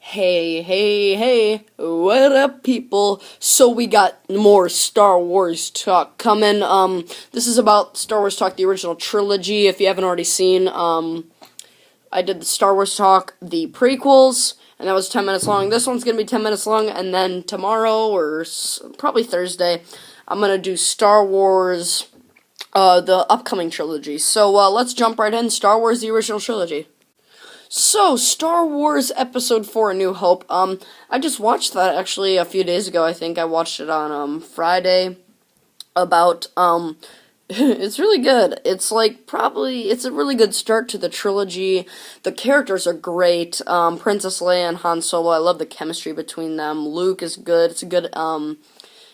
Hey, what up, people? So we got more Star Wars talk coming. This is about Star Wars talk, the original trilogy. If you haven't already seen, I did the Star Wars talk, the prequels, and that was 10 minutes long. This one's gonna be 10 minutes long, and then tomorrow, or probably Thursday, I'm gonna do Star Wars, the upcoming trilogy. So, let's jump right in. Star Wars, the original trilogy. So, Star Wars Episode 4, A New Hope. I just watched that actually a few days ago. I think I watched it on, Friday. It's really good. It's it's a really good start to the trilogy. The characters are great. Princess Leia and Han Solo, I love the chemistry between them. Luke is good. It's a good,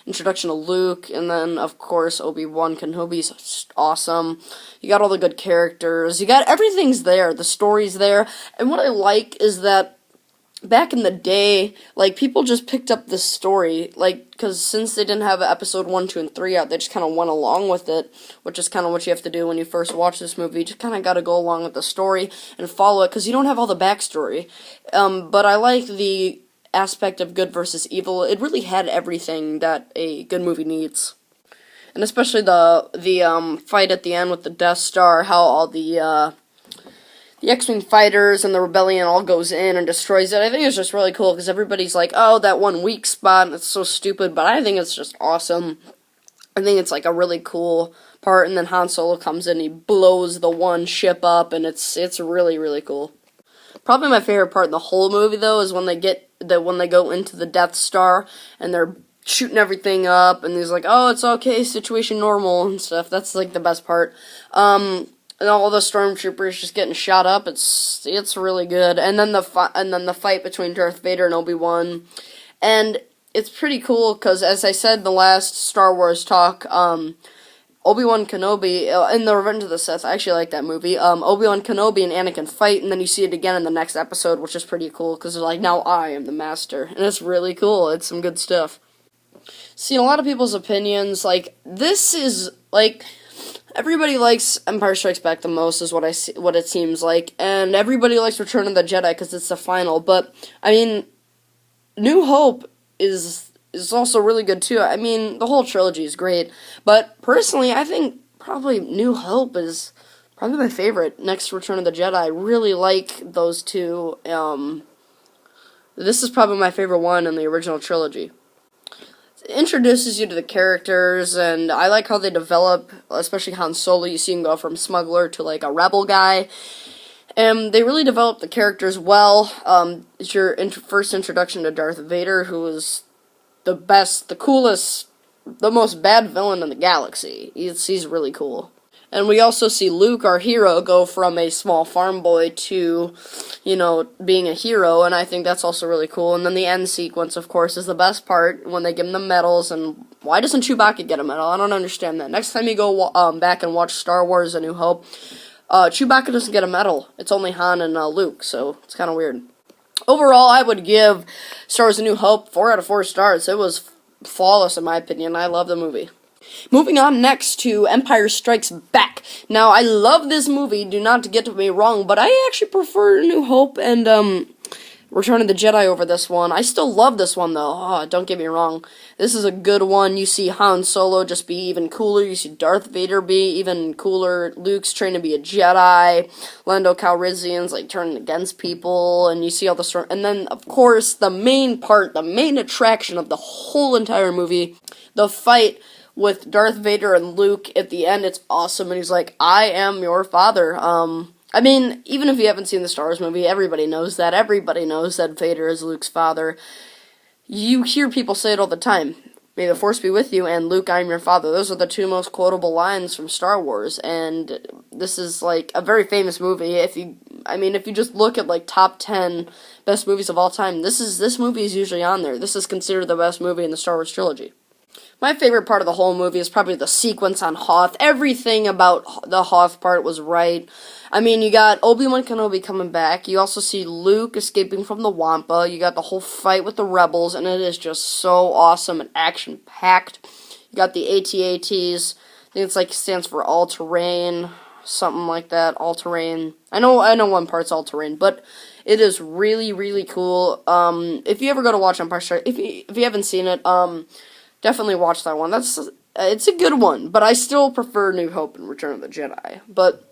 introduction to Luke, and then, of course, Obi-Wan Kenobi's awesome. You got all the good characters. You got everything's there. The story's there. And what I like is that back in the day, people just picked up this story, because since they didn't have episode 1, 2, and 3 out, they just kind of went along with it, which is kind of what you have to do when you first watch this movie. You just kind of got to go along with the story and follow it, because you don't have all the backstory. But I like the aspect of good versus evil. It really had everything that a good movie needs. And especially the fight at the end with the Death Star, how all the X-Wing fighters and the rebellion all goes in and destroys it. I think it's just really cool because everybody's like, oh, that one weak spot, it's so stupid, but I think it's just awesome. I think it's a really cool part, and then Han Solo comes in, he blows the one ship up, and it's really, really cool. Probably my favorite part in the whole movie, though, is when they go into the Death Star and they're shooting everything up, and he's like, "Oh, it's okay, situation normal," and stuff. That's the best part. And all the stormtroopers just getting shot up. It's really good. And then the fight between Darth Vader and Obi-Wan, and it's pretty cool because, as I said in the last Star Wars talk, Obi-Wan Kenobi, in The Revenge of the Sith, I actually like that movie, Obi-Wan Kenobi and Anakin fight, and then you see it again in the next episode, which is pretty cool, because they're like, now I am the master, and it's really cool. It's some good stuff. See, in a lot of people's opinions, this is, everybody likes Empire Strikes Back the most, is what it seems like, and everybody likes Return of the Jedi, because it's the final, but, I mean, New Hope is also really good, too. I mean, the whole trilogy is great, but personally, I think probably New Hope is probably my favorite next to Return of the Jedi. I really like those two. This is probably my favorite one in the original trilogy. It introduces you to the characters, and I like how they develop, especially Han Solo. You see him go from smuggler to, a rebel guy. And they really develop the characters well. It's your first introduction to Darth Vader, who is the best, the coolest, the most bad villain in the galaxy. He's really cool. And we also see Luke, our hero, go from a small farm boy to, being a hero, and I think that's also really cool. And then the end sequence, of course, is the best part, when they give him the medals, and why doesn't Chewbacca get a medal? I don't understand that. Next time you go back and watch Star Wars A New Hope, Chewbacca doesn't get a medal. It's only Han and Luke, so it's kind of weird. Overall, I would give Star Wars A New Hope 4 out of 4 stars. It was flawless, in my opinion. I love the movie. Moving on next to Empire Strikes Back. Now, I love this movie, do not get me wrong, but I actually prefer New Hope and Return of the Jedi over this one. I still love this one, though. Oh, don't get me wrong. This is a good one. You see Han Solo just be even cooler. You see Darth Vader be even cooler. Luke's trying to be a Jedi. Lando Calrissian's, turning against people. And you see all the story. And then, of course, the main part, the main attraction of the whole entire movie, the fight with Darth Vader and Luke at the end. It's awesome. And he's like, I am your father. I mean, even if you haven't seen the Star Wars movie, everybody knows that. Everybody knows that Vader is Luke's father. You hear people say it all the time. May the Force be with you, and Luke, I am your father. Those are the two most quotable lines from Star Wars, and this is, a very famous movie. If you just look at, top 10 best movies of all time, this movie is usually on there. This is considered the best movie in the Star Wars trilogy. My favorite part of the whole movie is probably the sequence on Hoth. Everything about the Hoth part was right. I mean, you got Obi-Wan Kenobi coming back. You also see Luke escaping from the Wampa. You got the whole fight with the rebels, and it is just so awesome and action-packed. You got the AT-ATs. I think it's stands for all-terrain, something like that, all-terrain. I know one part's all-terrain, but It is really, really cool. If you ever go to watch Empire Strikes, if you haven't seen it, definitely watch that one. It's a good one, but I still prefer New Hope and Return of the Jedi. But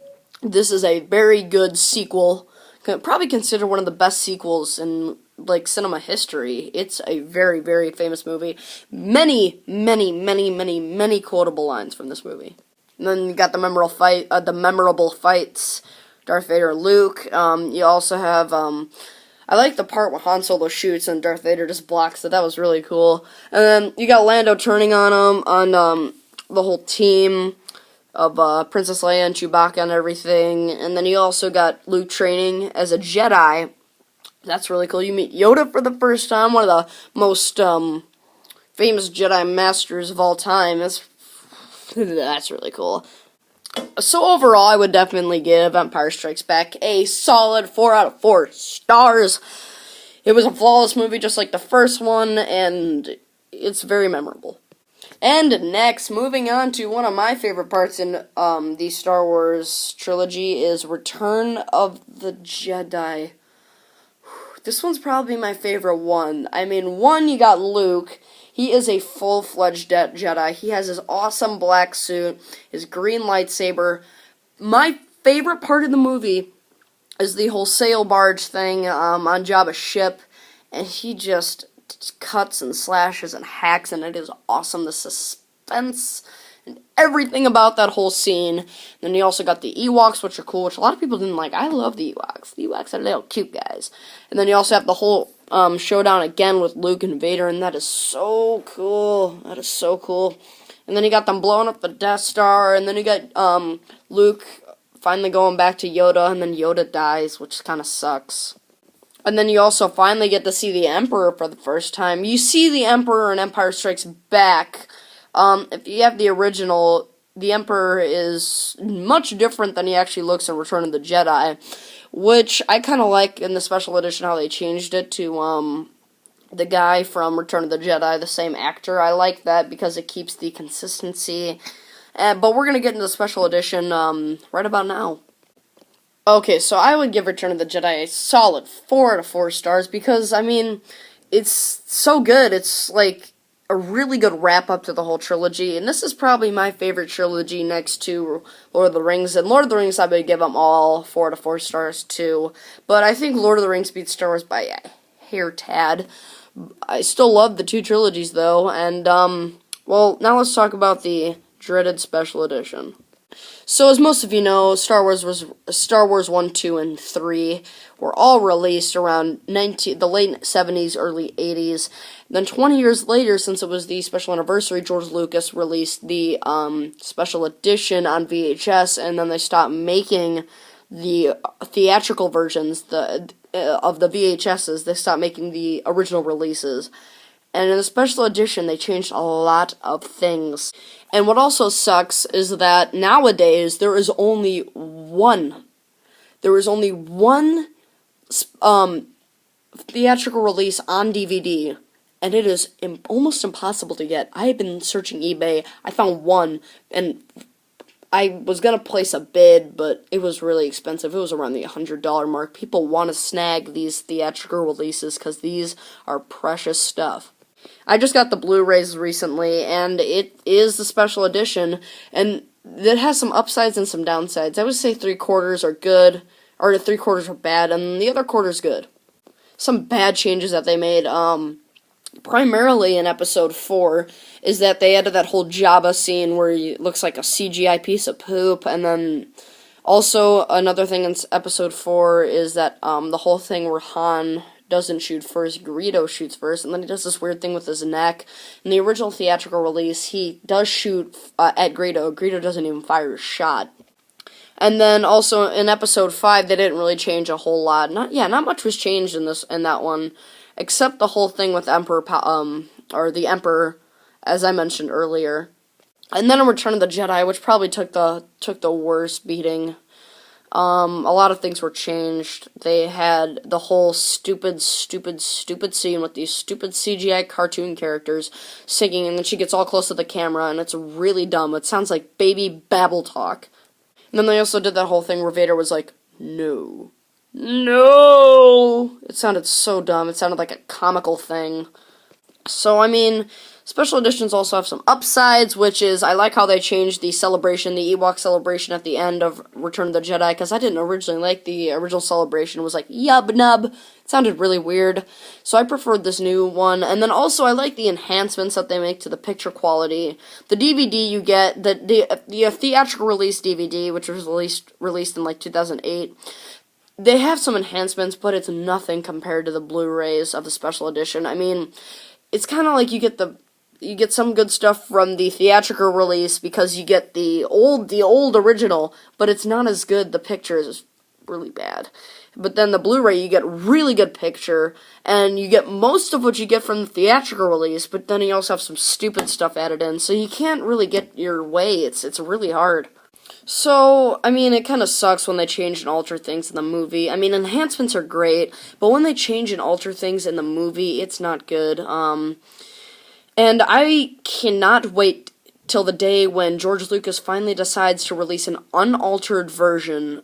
this is a very good sequel. Probably considered one of the best sequels in like cinema history. It's a very, very famous movie. Many, many, many, many, many quotable lines from this movie. And then you got the memorable fights, Darth Vader, Luke. You also have I like the part where Han Solo shoots and Darth Vader just blocks it. That was really cool. And then you got Lando turning on him, on the whole team of Princess Leia and Chewbacca and everything. And then you also got Luke training as a Jedi. That's really cool. You meet Yoda for the first time, one of the most famous Jedi masters of all time. That's really cool. So overall, I would definitely give Empire Strikes Back a solid 4 out of 4 stars. It was a flawless movie just like the first one, and it's very memorable. And next, moving on to one of my favorite parts in the Star Wars trilogy is Return of the Jedi. This one's probably my favorite one. I mean, one, you got Luke. He is a full-fledged Jedi. He has his awesome black suit, his green lightsaber. My favorite part of the movie is the whole sail barge thing on Jabba's ship, and he just cuts and slashes and hacks, and it is awesome. The suspense and everything about that whole scene. Then you also got the Ewoks, which are cool, which a lot of people didn't like. I love the Ewoks. The Ewoks are little cute guys. And then you also have the whole showdown again with Luke and Vader, and that is so cool. That is so cool. And then you got them blowing up the Death Star, and then you got Luke finally going back to Yoda, and then Yoda dies, which kind of sucks. And then you also finally get to see the Emperor for the first time. You see the Emperor in Empire Strikes Back. If you have the original, the Emperor is much different than he actually looks in Return of the Jedi, which I kind of like in the special edition how they changed it to the guy from Return of the Jedi, the same actor. I like that because it keeps the consistency. But we're going to get into the special edition right about now. Okay, so I would give Return of the Jedi a solid 4 out of 4 stars because, I mean, it's so good. It's like a really good wrap-up to the whole trilogy, and this is probably my favorite trilogy next to Lord of the Rings, and Lord of the Rings I would give them all 4 out of 4 stars too, but I think Lord of the Rings beats Star Wars by a hair tad. I still love the two trilogies, though, and, well, now let's talk about the dreaded special edition. So, as most of you know, Star Wars 1, 2, and 3 were all released around the late 70s, early 80s. Then 20 years later, since it was the special anniversary, George Lucas released the special edition on VHS, and then they stopped making the theatrical versions of the VHSs. They stopped making the original releases. And in the special edition, they changed a lot of things. And what also sucks is that nowadays there is only one theatrical release on DVD, and it is almost impossible to get. I have been searching eBay. I found one, and I was gonna place a bid, but it was really expensive. It was around the $100 mark. People want to snag these theatrical releases because these are precious stuff. I just got the Blu-rays recently, and it is the special edition, and it has some upsides and some downsides. I would say 3/4 are good, or 3/4 are bad, and the other quarter's good. Some bad changes that they made, primarily in Episode 4, is that they added that whole Jabba scene where he looks like a CGI piece of poop, and then also another thing in Episode 4 is that the whole thing where Han doesn't shoot first, Greedo shoots first, and then he does this weird thing with his neck. In the original theatrical release, he does shoot at Greedo. Greedo doesn't even fire a shot. And then also in Episode 5, they didn't really change a whole lot. Not much was changed in that one, except the whole thing with the Emperor, as I mentioned earlier. And then in Return of the Jedi, which probably took the worst beating. A lot of things were changed. They had the whole stupid scene with these stupid CGI cartoon characters singing, and then she gets all close to the camera, and it's really dumb. It sounds like baby babble talk. And then they also did that whole thing where Vader was like, no. No! It sounded so dumb. It sounded like a comical thing. So, I mean, special editions also have some upsides, which is I like how they changed the celebration, the Ewok celebration at the end of Return of the Jedi, because I didn't originally like the original celebration. It was like, yub nub. It sounded really weird. So I preferred this new one. And then also, I like the enhancements that they make to the picture quality. The DVD you get, the theatrical release DVD, which was released in like 2008, they have some enhancements, but it's nothing compared to the Blu-rays of the special edition. I mean, it's kind of like you get some good stuff from the theatrical release because you get the old original, but it's not as good. The picture is really bad. But then the Blu-ray, you get really good picture, and you get most of what you get from the theatrical release, but then you also have some stupid stuff added in, so you can't really get your way. It's really hard. So, I mean, it kind of sucks when they change and alter things in the movie. I mean, enhancements are great, but when they change and alter things in the movie, it's not good. And I cannot wait till the day when George Lucas finally decides to release an unaltered version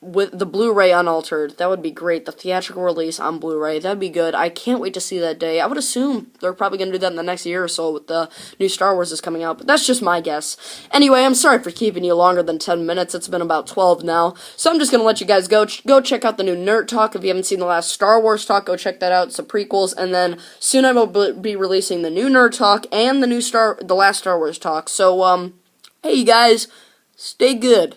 with the Blu-ray unaltered. That would be great. The theatrical release on Blu-ray, that'd be good. I can't wait to see that day. I would assume they're probably going to do that in the next year or so with the new Star Wars is coming out, but that's just my guess. Anyway, I'm sorry for keeping you longer than 10 minutes. It's been about 12 now, so I'm just going to let you guys go. Go check out the new Nerd Talk. If you haven't seen the last Star Wars Talk, go check that out. It's the prequels, and then soon I will be releasing the new Nerd Talk and the last Star Wars Talk. So, hey, you guys, stay good.